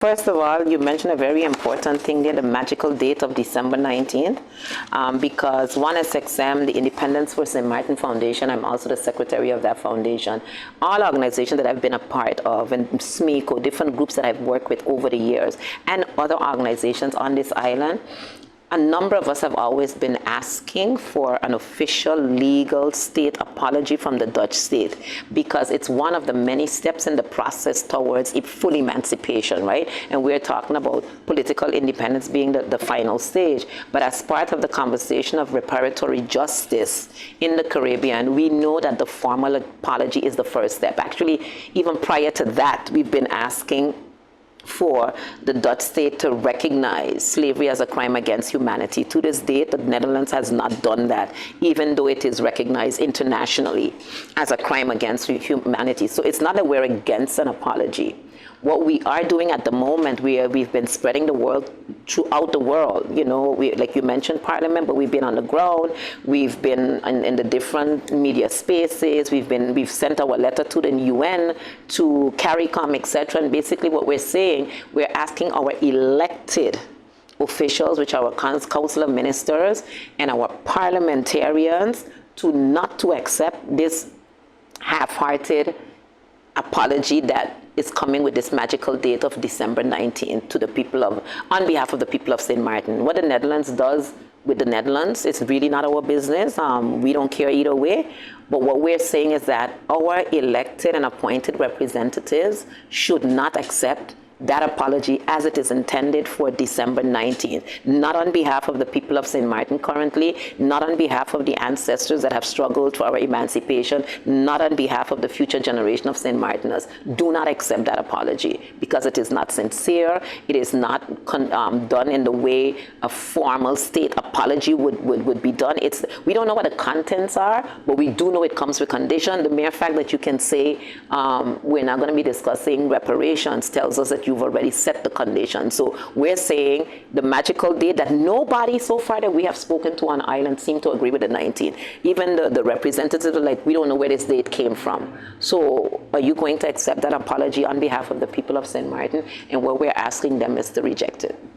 First of all, you mentioned a very important thing there, the magical date of December 19th, because ONE-SXM, the Independence for St. Martin Foundation, I'm also the secretary of that foundation. All organizations that I've been a part of, and SMECO, different groups that I've worked with over the years, and other organizations on this island, a number of us have always been asking for an official legal state apology from the Dutch state, because it's one of the many steps in the process towards full emancipation, right? And we're talking about political independence being the final stage. But as part of the conversation of reparatory justice in the Caribbean, we know that the formal apology is the first step. Actually, even prior to that, we've been asking for the Dutch state to recognize slavery as a crime against humanity. To this date, the Netherlands has not done that, even though it is recognized internationally as a crime against humanity. So it's not that we're against an apology. What we are doing at the moment, we've been spreading the word throughout the world. You know, like you mentioned Parliament, but we've been on the ground. We've been in the different media spaces. We've sent our letter to the UN, to CARICOM, etc. And basically what we're saying, we're asking our elected officials, which are our Council of Ministers and our parliamentarians, not to accept this half-hearted apology that is coming with this magical date of December 19th to the people on behalf of the people of St. Martin. What the Netherlands does with the Netherlands, it's really not our business. We don't care either way. But what we're saying is that our elected and appointed representatives should not accept that apology as it is intended for December 19th. Not on behalf of the people of St. Martin currently, not on behalf of the ancestors that have struggled for our emancipation, not on behalf of the future generation of St. Martiners. Do not accept that apology, because it is not sincere. It is not done in the way a formal state apology would be done. We don't know what the contents are, but we do know it comes with condition. The mere fact that you can say we're not going to be discussing reparations tells us that you've already set the condition. So we're saying the magical date that nobody so far that we have spoken to on island seem to agree with the 19th. Even the representatives are like, we don't know where this date came from. So are you going to accept that apology on behalf of the people of St. Martin? And what we're asking them is to reject it.